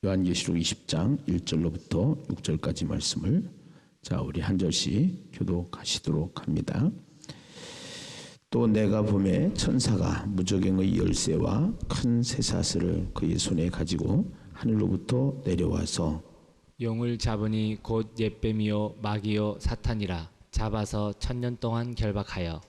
요한계시록 20장 1절로부터 6절까지 말씀을 우리 한 절씩 교독하시도록 합니다. 또 내가 보매 천사가 무저갱의 열쇠와 큰 쇠사슬을 그의 손에 가지고 하늘로부터 내려와서 용을 잡으니 곧 옛뱀이요 마귀요 사탄이라 잡아서 1000년 동안 결박하여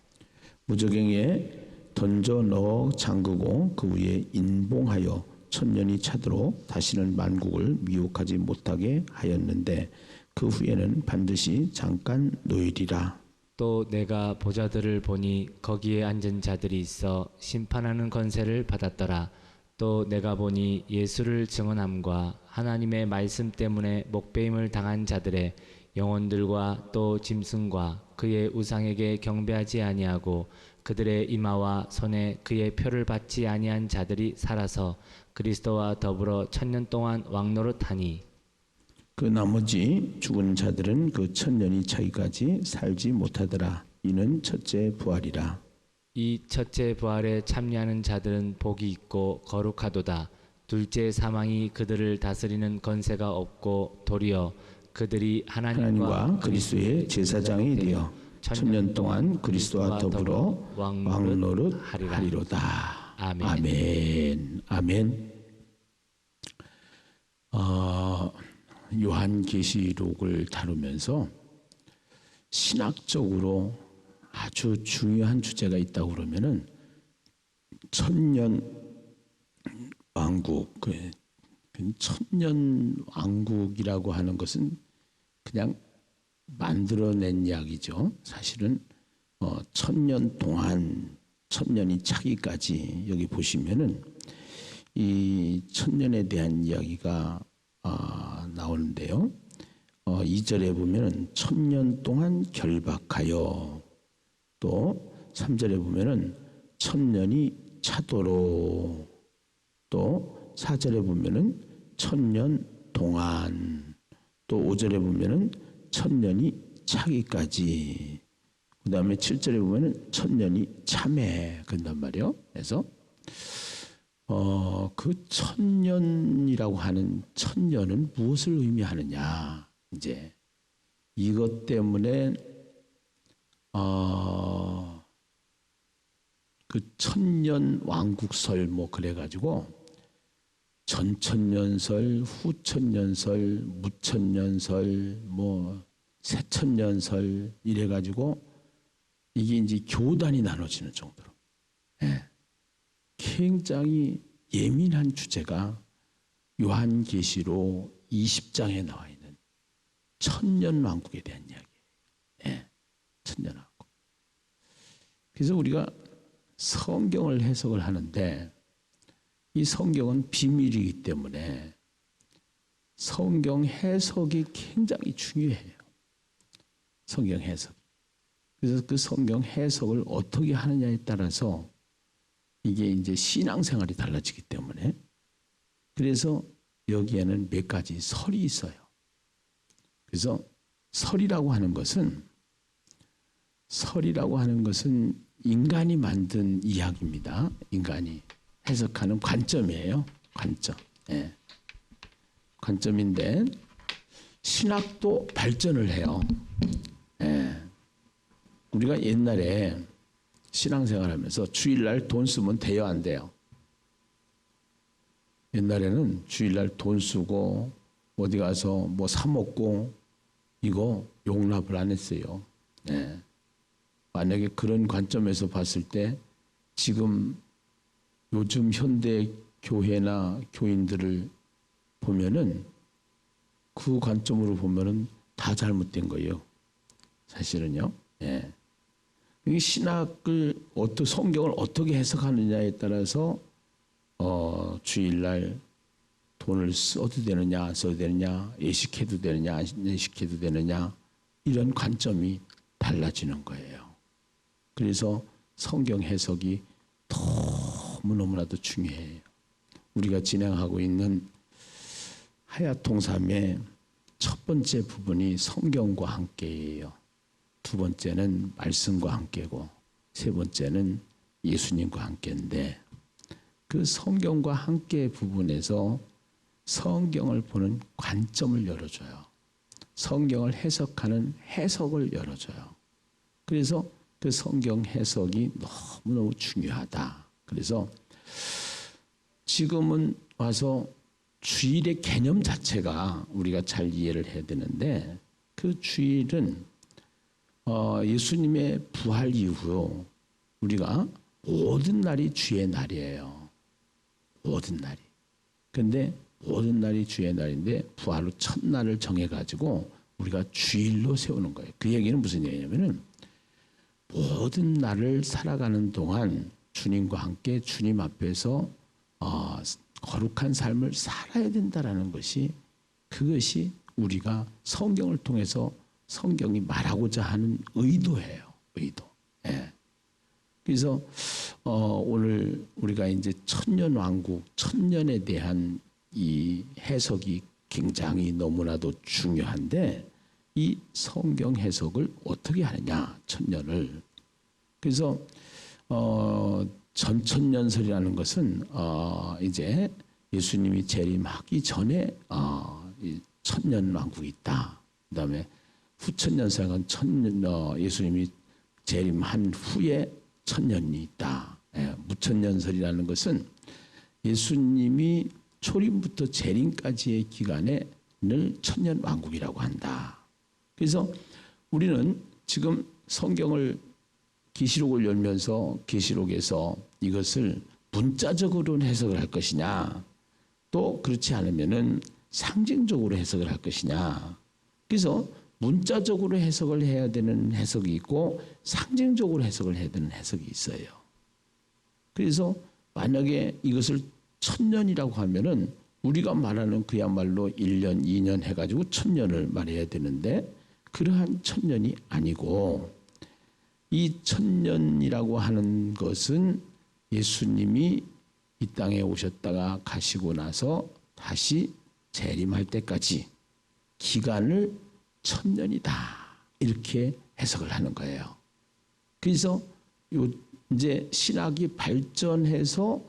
무저갱에 던져 넣어 잠그고 그 위에 인봉하여 1000년이 차도록 다시는 만국을 미혹하지 못하게 하였는데 그 후에는 반드시 잠깐 노일이라. 또 내가 보좌들을 보니 거기에 앉은 자들이 있어 심판하는 권세를 받았더라. 또 내가 보니 예수를 증언함과 하나님의 말씀 때문에 목배임을 당한 자들의 영혼들과 또 짐승과 그의 우상에게 경배하지 아니하고 그들의 이마와 손에 그의 표를 받지 아니한 자들이 살아서 그리스도와 더불어 1000년 동안 왕노릇하니 그 나머지 죽은 자들은 그 1000년이 차기까지 살지 못하더라. 이는 첫째 부활이라. 이 첫째 부활에 참여하는 자들은 복이 있고 거룩하도다. 둘째 사망이 그들을 다스리는 권세가 없고 도리어 그들이 하나님과 그리스도의 제사장이 되어 1000년 동안 그리스도와 더불어 왕노릇하리로다. 아멘. 아멘. 아멘. 요한계시록을 다루면서 신학적으로 아주 중요한 주제가 있다고 그러면은 천년 왕국, 천년 왕국이라고 하는 것은 그냥 만들어낸 이야기죠. 사실은 1000년 동안 1000년이 차기까지 여기 보시면은 이 1000년에 대한 이야기가 나오는데요. 2절에 보면은 1000년 동안 결박하여, 또 3절에 보면은 1000년이 차도록, 또 4절에 보면은 1000년 동안, 또 5절에 보면은 1000년이 차기까지, 그 다음에 7절에 보면은 1000년이 참해 그런단 말이에요. 그래서 그 1000년이라고 하는 1000년은 무엇을 의미하느냐, 이제 이것 때문에 그 1000년 왕국설 뭐 그래가지고 전천년설, 후천년설, 무천년설, 뭐 새천년설 이래가지고 이게 이제 교단이 나눠지는 정도로, 굉장히 예민한 주제가 요한계시록 20장에 나와 있는 천년 왕국에 대한 이야기예요. 천년 왕국. 그래서 우리가 성경을 해석을 하는데 이 성경은 비밀이기 때문에 성경 해석이 굉장히 중요해요. 성경 해석. 그래서 그 성경 해석을 어떻게 하느냐에 따라서 이게 이제 신앙생활이 달라지기 때문에, 그래서 여기에는 몇 가지 설이 있어요. 그래서 설이라고 하는 것은 인간이 만든 이야기입니다. 인간이 해석하는 관점이에요. 관점. 관점인데 신학도 발전을 해요. 우리가 옛날에 신앙생활하면서 주일날 돈 쓰면 돼요, 안 돼요? 옛날에는 주일날 돈 쓰고 어디 가서 뭐 사 먹고 이거 용납을 안 했어요. 만약에 그런 관점에서 봤을 때 지금 요즘 현대 교회나 교인들을 보면은 그 관점으로 보면은 다 잘못된 거예요. 사실은요. 신학을 성경을 어떻게 해석하느냐에 따라서 주일날 돈을 써도 되느냐 안 써도 되느냐, 예식해도 되느냐 안 예식해도 되느냐, 이런 관점이 달라지는 거예요. 그래서 성경 해석이 너무너무나도 중요해요. 우리가 진행하고 있는 하야통삼의 첫 번째 부분이 성경과 함께예요. 두 번째는 말씀과 함께고, 세 번째는 예수님과 함께인데, 그 성경과 함께 부분에서 성경을 보는 관점을 열어줘요. 성경을 해석하는 해석을 열어줘요. 그래서 그 성경 해석이 너무너무 중요하다. 그래서 지금은 와서 주일의 개념 자체가 우리가 잘 이해를 해야 되는데, 그 주일은 예수님의 부활 이후로 우리가 모든 날이 주의 날이에요. 모든 날이. 근데 모든 날이 주의 날인데 부활 후 첫날을 정해가지고 우리가 주일로 세우는 거예요. 그 얘기는 무슨 얘기냐면은 모든 날을 살아가는 동안 주님과 함께 주님 앞에서 거룩한 삶을 살아야 된다라는 것이, 그것이 우리가 성경을 통해서 성경이 말하고자 하는 의도예요. 의도. 예. 그래서 오늘 우리가 이제 천년왕국, 천년에 대한 이 해석이 굉장히 너무나도 중요한데, 이 성경 해석을 어떻게 하느냐, 천년을. 그래서 전천년설이라는 것은 이제 예수님이 재림하기 전에 이 천년왕국이 있다. 그다음에 후천년설은 예수님이 재림한 후에 천년이 있다. 예, 무천년설이라는 것은 예수님이 초림부터 재림까지의 기간을 천년왕국이라고 한다. 그래서 우리는 지금 성경을, 계시록을 열면서 계시록에서 이것을 문자적으로 해석을 할 것이냐, 또 그렇지 않으면은 상징적으로 해석을 할 것이냐. 그래서 문자적으로 해석을 해야 되는 해석이 있고 상징적으로 해석을 해야 되는 해석이 있어요. 그래서 만약에 이것을 천년이라고 하면은 우리가 말하는 그야말로 1년, 2년 해가지고 천년을 말해야 되는데, 그러한 천년이 아니고, 이 천년이라고 하는 것은 예수님이 이 땅에 오셨다가 가시고 나서 다시 재림할 때까지 기간을 천년이다, 이렇게 해석을 하는 거예요. 그래서 이제 신학이 발전해서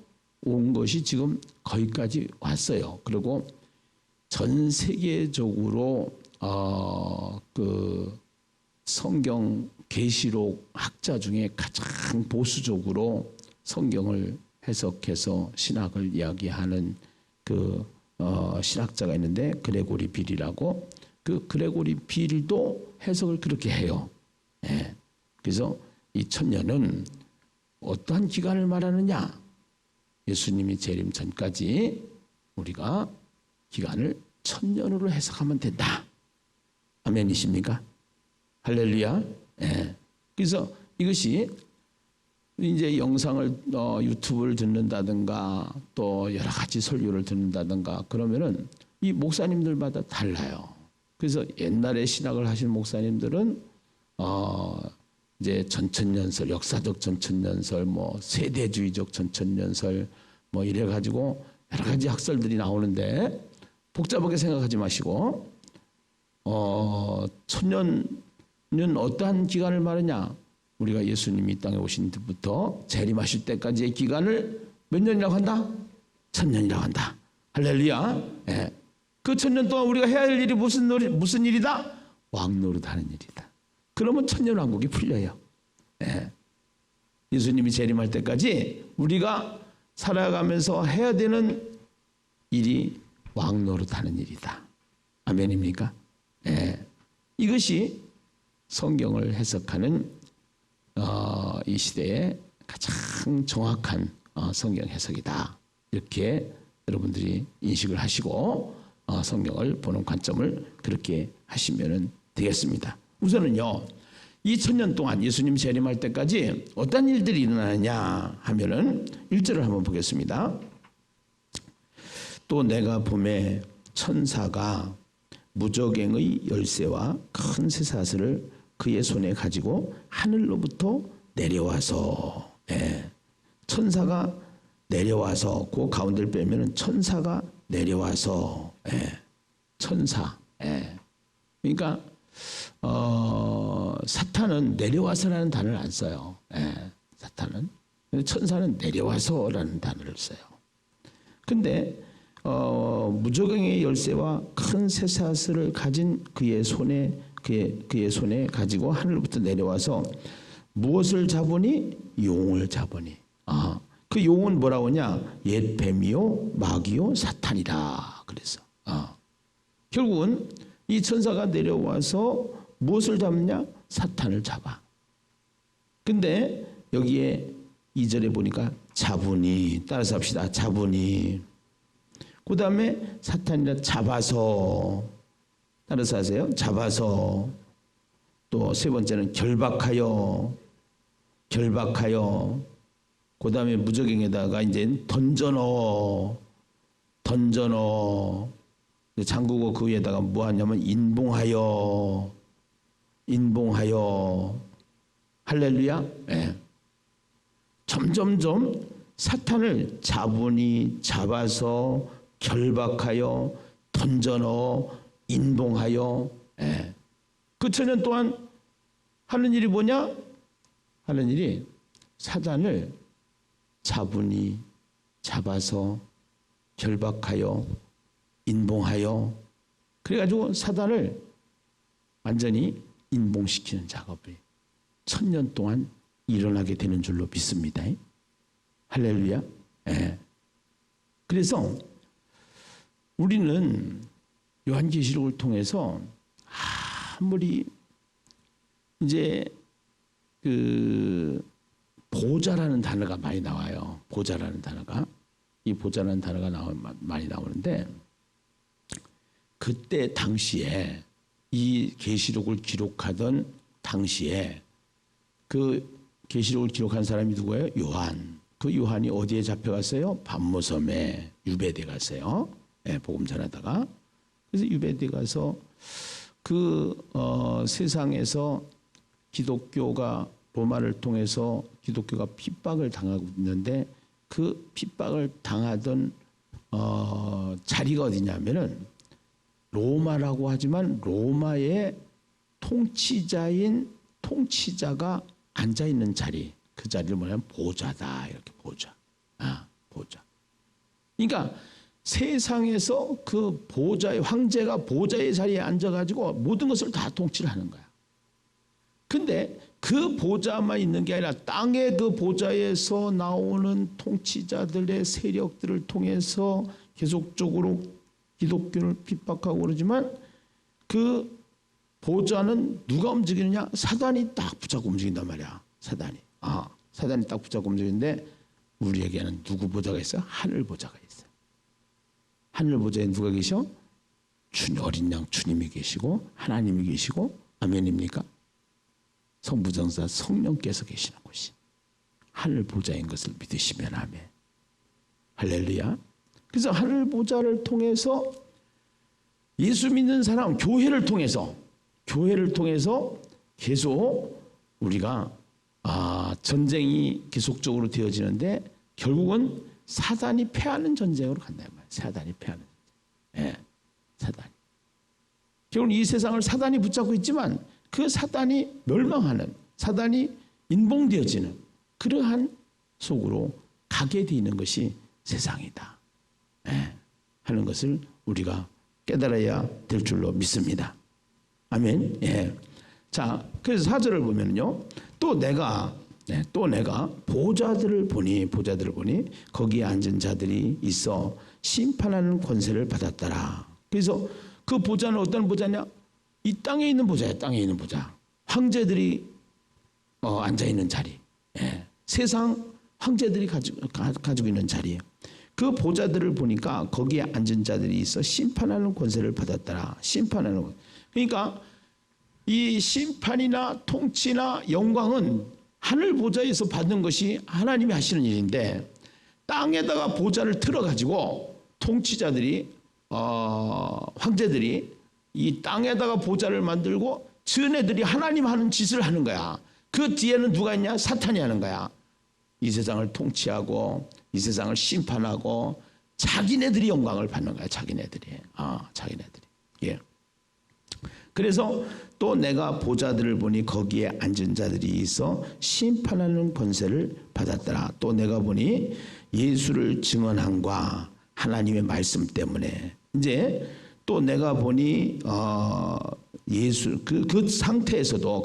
온 것이 지금 거기까지 왔어요. 그리고 전 세계적으로 그 성경 계시록 학자 중에 가장 보수적으로 성경을 해석해서 신학을 이야기하는 그 신학자가 있는데, 그레고리 빌이라고. 그 그레고리 빌도 해석을 그렇게 해요. 예. 그래서 이 천년은 어떠한 기간을 말하느냐? 예수님이 재림 전까지 우리가 기간을 천년으로 해석하면 된다. 아멘이십니까? 할렐루야. 예. 그래서 이것이 이제 영상을 유튜브를 듣는다든가 또 여러 가지 설교를 듣는다든가 그러면은 이 목사님들마다 달라요. 그래서 옛날에 신학을 하신 목사님들은 이제 전천년설, 역사적 전천년설, 뭐 세대주의적 전천년설, 뭐 이래 가지고 여러 가지 학설들이 나오는데, 복잡하게 생각하지 마시고 천년은 어떠한 기간을 말하냐? 우리가 예수님이 이 땅에 오신 때부터 재림하실 때까지의 기간을 몇 년이라고 한다? 천년이라고 한다. 할렐루야. 예. 그 천년 동안 우리가 해야 할 일이 무슨 일이다? 왕노릇하는 일이다. 그러면 천년왕국이 풀려요. 예. 예수님이 재림할 때까지 우리가 살아가면서 해야 되는 일이 왕노릇하는 일이다. 아멘입니까? 예. 이것이 성경을 해석하는 이 시대의 가장 정확한 성경 해석이다. 이렇게 여러분들이 인식을 하시고 성경을 보는 관점을 그렇게 하시면 되겠습니다. 우선은요, 이 천년 동안 예수님 재림할 때까지 어떤 일들이 일어나느냐 하면은 1절을 한번 보겠습니다. 또 내가 봄에 천사가 무저갱의 열쇠와 큰 쇠사슬을 그의 손에 가지고 하늘로부터 내려와서, 예, 천사가 내려와서 그 가운데를 빼면은 천사가 내려와서, 예, 천사, 예. 그러니까 사탄은 내려와서라는 단어를 안 써요. 예, 사탄은. 천사는 내려와서라는 단어를 써요. 근데 무저갱의 열쇠와 큰 쇠사슬을 가진 그의 손에 가지고 하늘부터 내려와서 무엇을 잡으니? 용을 잡으니. 그 용은 뭐라고 하냐? 옛 뱀이요 마귀요 사탄이라 그래서 결국은 이 천사가 내려와서 무엇을 잡느냐? 사탄을 잡아. 근데 여기에 2절에 보니까 잡으니, 따라서 합시다. 잡으니. 그 다음에 사탄이라 잡아서, 따라서 하세요. 잡아서. 또 세 번째는 결박하여. 그 다음에 무저갱에다가 이제 던져넣어. 장국어 그 위에다가 뭐 하냐면 인봉하여. 할렐루야. 네. 점점점 사탄을 잡아서 결박하여 던져넣어 인봉하여. 네. 그 천년 동안 하는 일이 뭐냐? 하는 일이 사단을 잡아서 결박하여 인봉하여, 그래가지고 사단을 완전히 인봉시키는 작업이 1000년 동안 일어나게 되는 줄로 믿습니다. 할렐루야. 네. 그래서 우리는 요한계시록을 통해서 아무리 이제 그 보좌라는 단어가 많이 나와요. 보좌라는 단어가 많이 나오는데, 그때 당시에 이 계시록을 기록하던 당시에 그 계시록을 기록한 사람이 누구예요? 요한. 그 요한이 어디에 잡혀갔어요? 반모섬에 유배돼 갔어요. 네, 복음 전하다가. 그래서 유배돼 가서 그 세상에서 기독교가 로마를 통해서 기독교가 핍박을 당하고 있는데, 그 핍박을 당하던 자리가 어디냐면은 로마라고 하지만 로마의 통치자가 앉아 있는 자리, 그 자리를 뭐냐면 보좌다. 이렇게 보좌. 그러니까 세상에서 그 보좌의 황제가 보좌의 자리에 앉아가지고 모든 것을 다 통치를 하는 거야. 근데 그 보좌만 있는 게 아니라 땅의 그 보좌에서 나오는 통치자들의 세력들을 통해서 계속적으로 기독교를 핍박하고 그러지만, 그 보좌는 누가 움직이느냐? 사단이 딱 붙잡고 움직인단 말이야. 사단이 딱 붙잡고 움직이는데, 우리에게는 누구 보좌가 있어요? 하늘 보좌가 있어요. 하늘 보좌에 누가 계셔? 어린 양 주님이 계시고 하나님이 계시고, 아멘입니까? 성부정사 성령께서 계시는 곳이 하늘 보좌인 것을 믿으시면 아멘. 할렐루야. 그래서 하늘 보좌를 통해서 예수 믿는 사람, 교회를 통해서 계속 우리가 전쟁이 계속적으로 되어지는데, 결국은 사단이 패하는 전쟁으로 간다 말이에요. 사단이 패하는 전쟁. 사단이. 결국은 이 세상을 사단이 붙잡고 있지만, 그 사단이 멸망하는, 사단이 인봉되어지는 그러한 속으로 가게 되는 것이 세상이다. 하는 것을 우리가 깨달아야 될 줄로 믿습니다. 아멘. 자, 그래서 4절을 보면요, 또 내가 보좌들을 보니 거기에 앉은 자들이 있어 심판하는 권세를 받았더라. 그래서 그 보좌는 어떤 보좌냐? 이 땅에 있는 보좌야. 땅에 있는 보좌. 황제들이 앉아 있는 자리. 세상 황제들이 가지고 있는 자리예요. 그 보좌들을 보니까 거기에 앉은 자들이 있어 심판하는 권세를 받았더라. 심판하는 것. 그러니까 이 심판이나 통치나 영광은 하늘 보좌에서 받는 것이 하나님이 하시는 일인데, 땅에다가 보좌를 틀어가지고 통치자들이 황제들이 이 땅에다가 보좌를 만들고 전애들이 하나님 하는 짓을 하는 거야. 그 뒤에는 누가 있냐? 사탄이 하는 거야. 이 세상을 통치하고 이 세상을 심판하고 자기네들이 영광을 받는 거야. 자기네들이. 예. 그래서 또 내가 보좌들을 보니 거기에 앉은 자들이 있어 심판하는 권세를 받았더라. 또 내가 보니 예수를 증언함과 하나님의 말씀 때문에. 이제 또 내가 보니 예수 그 상태에서도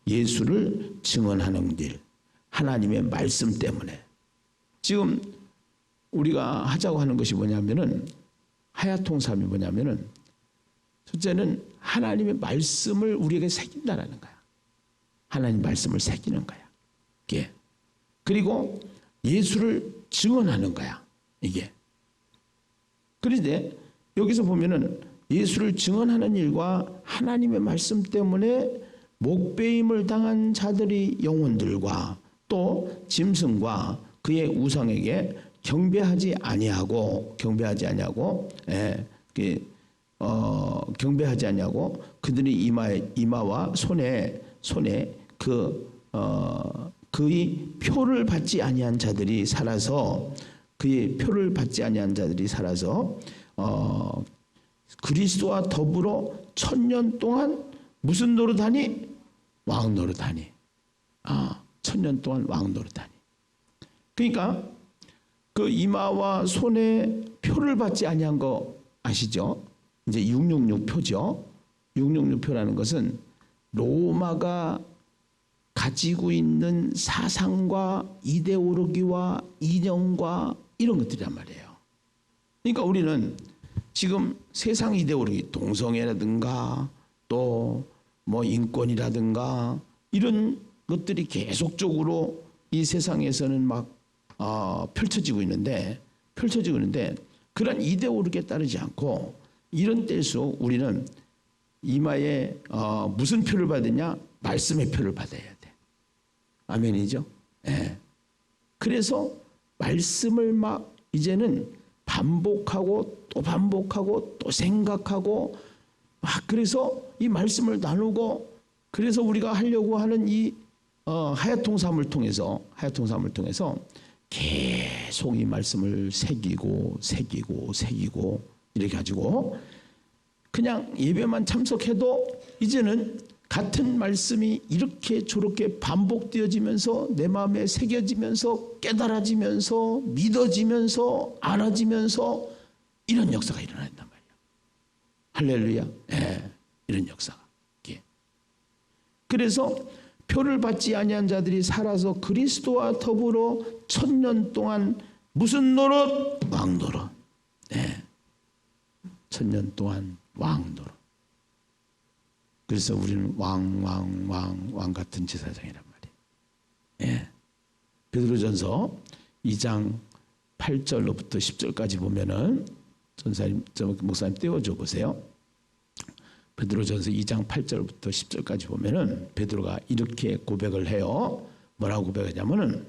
예수를 증언하는 일, 하나님의 말씀 때문에. 지금 우리가 하자고 하는 것이 뭐냐면은, 하야통삼이 뭐냐면은, 첫째는 하나님의 말씀을 우리에게 새긴다라는 거야. 하나님 말씀을 새기는 거야. 이게. 그리고 예수를 증언하는 거야. 이게. 그런데 여기서 보면은 예수를 증언하는 일과 하나님의 말씀 때문에 목배임을 당한 자들의 영혼들과 또 짐승과 그의 우상에게 경배하지 아니하고 그들이 이마와 손에 그의 표를 받지 아니한 자들이 살아서 그리스도와 더불어 1000년 동안 무슨 노릇하니? 왕 노릇하니. 1000년 동안 왕 노릇하니. 그러니까 그 이마와 손에 표를 받지 아니한 거 아시죠? 이제 666표죠. 666표라는 것은 로마가 가지고 있는 사상과 이데올로기와 이념과 이런 것들이란 말이에요. 그러니까 우리는 지금 세상 이데올로기, 동성애라든가 또 뭐 인권이라든가 이런 것들이 계속적으로 이 세상에서는 막 펼쳐지고 있는데 그런 이데올로기에 따르지 않고 이런 때일수록 우리는 이마에 무슨 표를 받느냐? 말씀의 표를 받아야 돼. 아멘이죠? 예. 그래서 말씀을 막 이제는 반복하고 또 생각하고 막 그래서 이 말씀을 나누고 그래서 우리가 하려고 하는 이 하야통삼을 통해서 계속 이 말씀을 새기고 이렇게 가지고 그냥 예배만 참석해도 이제는 같은 말씀이 이렇게 저렇게 반복되어지면서 내 마음에 새겨지면서 깨달아지면서 믿어지면서 알아지면서 이런 역사가 일어난단 말이야. 할렐루야. 예, 이런 역사가. 예. 그래서 표를 받지 아니한 자들이 살아서 그리스도와 더불어 1000년 동안 무슨 노릇? 왕 노릇. 네. 1000년 동안 왕 노릇. 그래서 우리는 왕 같은 제사장이란 말이에요. 예. 베드로전서 2장 8절로부터 10절까지 보면은 전사님, 목사님 띄워줘 보세요. 베드로전서 2장 8절부터 10절까지 보면은 베드로가 이렇게 고백을 해요. 뭐라고 고백하냐면은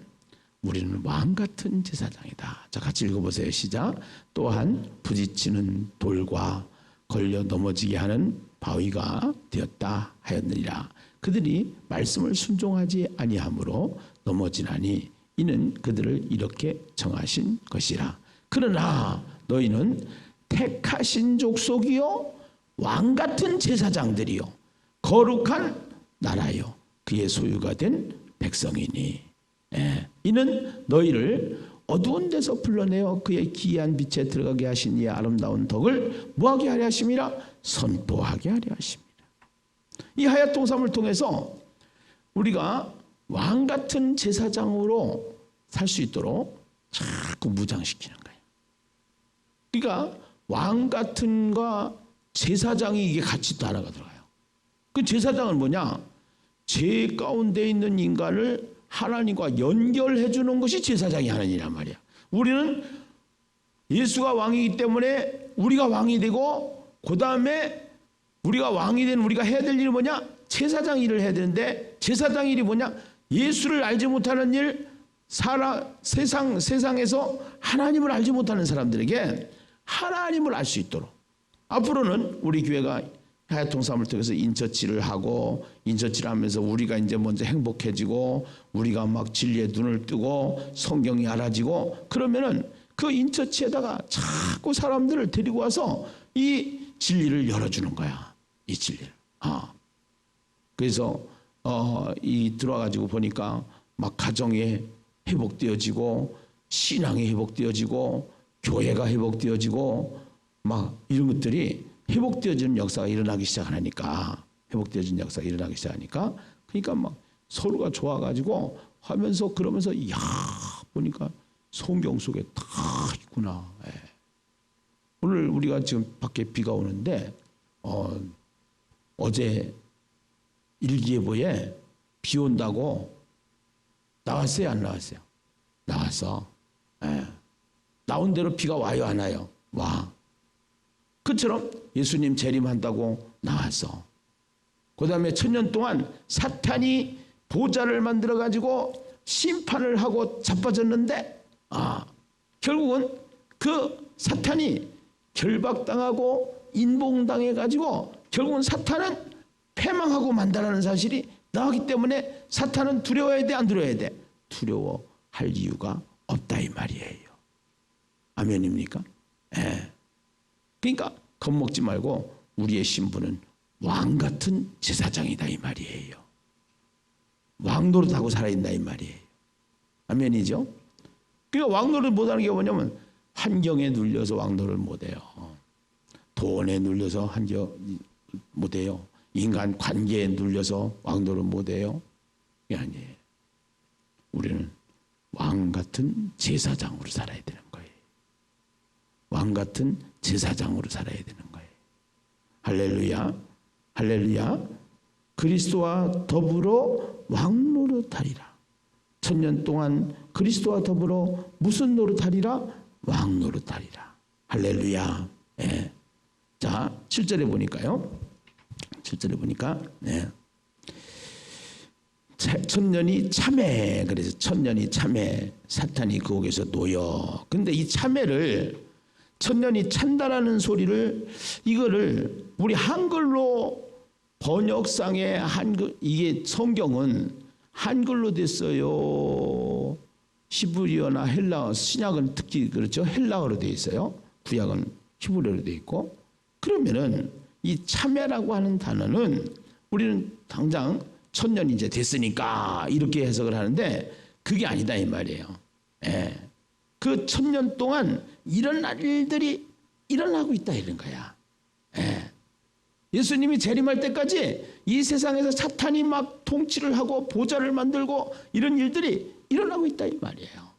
우리는 왕 같은 제사장이다. 자, 같이 읽어보세요. 시작. 또한 부딪히는 돌과 걸려 넘어지게 하는 바위가 되었다 하였느니라. 그들이 말씀을 순종하지 아니하므로 넘어지나니 이는 그들을 이렇게 정하신 것이라. 그러나 너희는 택하신 족속이요 왕 같은 제사장들이요 거룩한 나라요 그의 소유가 된 백성이니 이는 너희를 어두운 데서 불러내어 그의 기이한 빛에 들어가게 하신 이 아름다운 덕을 뭐하게 하려 하심이라? 선포하게 하려 하십니다. 이 하야통삼을 통해서 우리가 왕 같은 제사장으로 살 수 있도록 자꾸 무장시키는 거예요. 그러니까 왕 같은과 제사장이 이게 같이 따라가 들어가요. 그 제사장은 뭐냐? 죄 가운데 있는 인간을 하나님과 연결해 주는 것이 제사장이 하는 일이란 말이야. 우리는 예수가 왕이기 때문에 우리가 왕이 되고 그 다음에 우리가 왕이 된 우리가 해야 될 일이 뭐냐? 제사장 일을 해야 되는데 제사장 일이 뭐냐? 예수를 알지 못하는 일, 세상에서 하나님을 알지 못하는 사람들에게 하나님을 알 수 있도록 앞으로는 우리 교회가 하야통삼을 통해서 인처치를 하고 인처치를 하면서 우리가 이제 먼저 행복해지고 우리가 막 진리의 눈을 뜨고 성경이 알아지고 그러면은 그 인처치에다가 자꾸 사람들을 데리고 와서 이 진리를 열어주는 거야. 이 진리를. 그래서 이 들어와가지고 보니까 막 가정에 회복되어지고 신앙이 회복되어지고 교회가 회복되어지고 막 이런 것들이 회복되어지는 역사가 일어나기 시작하니까 그러니까 막 서로가 좋아가지고 하면서 그러면서 이야 보니까 성경 속에 다 있구나. 예. 오늘 우리가 지금 밖에 비가 오는데 어제 일기예보에 비 온다고 나왔어요, 안 나왔어요? 나왔어. 예. 나온 대로 비가 와요, 안 와요? 와. 그처럼 예수님 재림한다고 나왔어. 그 다음에 1000년 동안 사탄이 보좌를 만들어 가지고 심판을 하고 자빠졌는데 결국은 그 사탄이 결박당하고 인봉당해 가지고 결국은 사탄은 패망하고 만다라는 사실이 나왔기 때문에 사탄은 두려워해야 돼, 안 두려워해야 돼? 두려워할 이유가 없다 이 말이에요. 아멘입니까? 예. 그러니까 겁먹지 말고 우리의 신분은 왕 같은 제사장이다 이 말이에요. 왕 노릇하고 살아있다 이 말이에요. 아멘이죠? 그러니까 왕 노릇 못하는 게 뭐냐면 환경에 눌려서 왕 노릇 못해요. 돈에 눌려서 못해요. 인간 관계에 눌려서 왕 노릇 못해요. 그게 아니에요. 우리는 왕 같은 제사장으로 살아야 되는 거예요. 왕 같은 제사장으로 살아야 되는 거예요. 할렐루야, 할렐루야. 그리스도와 더불어 왕 노릇하리라. 1000년 동안 그리스도와 더불어 무슨 노릇하리라? 왕 노릇하리라. 할렐루야. 예. 자, 7절에 보니까요. 7절에 보니까 예. 1000년이 참회. 그래서 1000년이 참회. 사탄이 그곳에서 놓여. 근데 이 참회를 1000년이 찬다라는 소리를 이거를 우리 한글로 번역상의 한글 이게 성경은 한글로 됐어요. 히브리어나 헬라어 신약은 특히 그렇죠. 헬라어로 되어 있어요. 구약은 히브리어로 되어 있고 그러면은 이 참회라고 하는 단어는 우리는 당장 1000년이 이제 됐으니까 이렇게 해석을 하는데 그게 아니다 이 말이에요. 예. 그 1000년 동안 일어날 일들이 일어나고 있다 이런 거야. 예. 예수님이 재림할 때까지 이 세상에서 사탄이 막 통치를 하고 보좌를 만들고 이런 일들이 일어나고 있다 이 말이에요.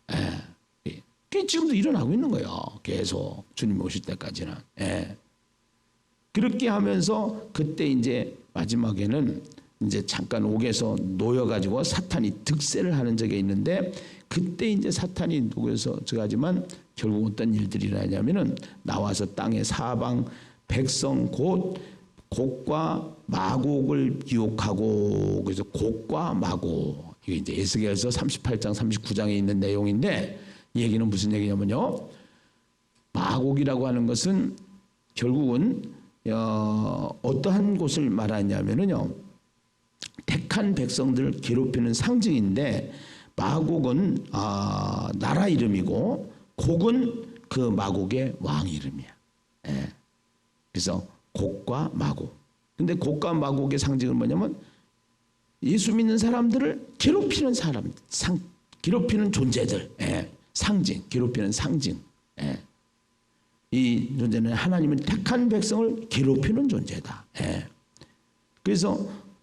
예. 그게 지금도 일어나고 있는 거예요. 계속 주님 오실 때까지는. 예. 그렇게 하면서 그때 이제 마지막에는 이제 잠깐 옥에서 놓여가지고 사탄이 득세를 하는 적이 있는데 그때 이제 사탄이 녹여서 저가지만 결국 어떤 일들이 일어나냐면은 나와서 땅의 사방 백성 곧 곡과 마곡을 유혹하고 그래서 곡과 마곡 이게 이제 에스겔서 38장 39장에 있는 내용인데 이 얘기는 무슨 얘기냐면요. 마곡이라고 하는 것은 결국은 어떠한 곳을 말하냐면은요. 택한 백성들을 괴롭히는 상징인데 마곡은 나라 이름이고 곡은 그 마곡의 왕 이름이야. 예. 그래서 곡과 마곡. 근데 곡과 마곡의 상징은 뭐냐면 예수 믿는 사람들을 괴롭히는 사람, 괴롭히는 존재들, 예. 상징, 괴롭히는 상징. 예. 이 존재는 하나님은 택한 백성을 괴롭히는 존재다. 예. 그래서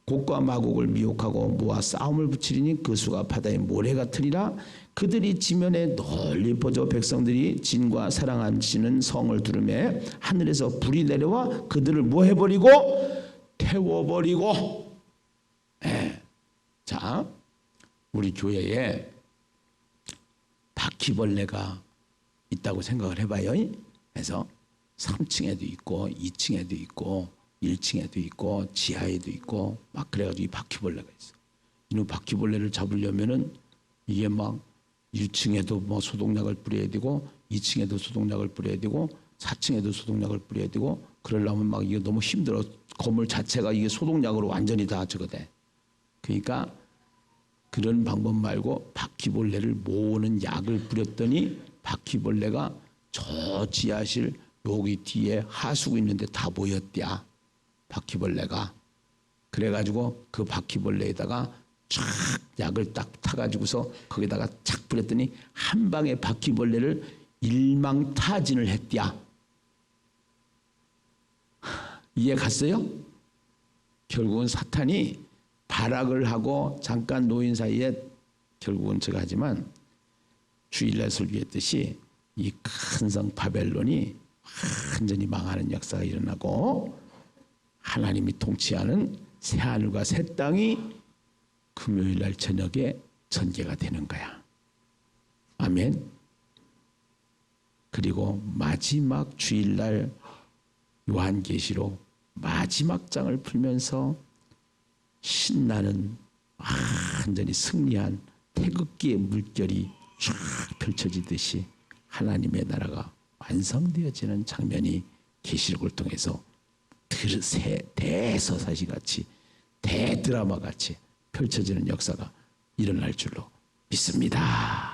곡과 마곡을 미혹하고 모아 싸움을 붙이리니 그 수가 바다의 모래 같으리라. 그들이 지면에 널리 퍼져 백성들이 진과 사랑하시는 성을 두르매 하늘에서 불이 내려와 그들을 뭐 해버리고 태워버리고. 예. 자, 우리 교회에 바퀴벌레가 있다고 생각을 해봐요. 그래서 3층에도 있고 2층에도 있고 1층에도 있고 지하에도 있고 막 그래가지고 이 바퀴벌레가 있어. 이 바퀴벌레를 잡으려면은 이게 막 1층에도 뭐 소독약을 뿌려야 되고 2층에도 소독약을 뿌려야 되고 4층에도 소독약을 뿌려야 되고 그러려면 막 이게 너무 힘들어. 건물 자체가 이게 소독약으로 완전히 다 저거 돼. 그러니까 그런 방법 말고 바퀴벌레를 모으는 약을 뿌렸더니 바퀴벌레가 저 지하실 여기 뒤에 하수구 있는데 다 모였대야. 바퀴벌레가. 그래가지고 그 바퀴벌레에다가 쫙 약을 딱 타가지고서 거기다가 착 뿌렸더니 한 방에 바퀴벌레를 일망타진을 했디야. 이해 갔어요? 결국은 사탄이 발악을 하고 잠깐 놓인 사이에 결국은 제가 하지만 주일날 설교했듯이 이 큰 성 바벨론이 완전히 망하는 역사가 일어나고 하나님이 통치하는 새하늘과 새 땅이 금요일날 저녁에 전개가 되는 거야. 아멘. 그리고 마지막 주일날 요한계시록 마지막 장을 풀면서 신나는 완전히 승리한 태극기의 물결이 쫙 펼쳐지듯이 하나님의 나라가 완성되어지는 장면이 계시록을 통해서 대서사시같이 대드라마같이 펼쳐지는 역사가 일어날 줄로 믿습니다.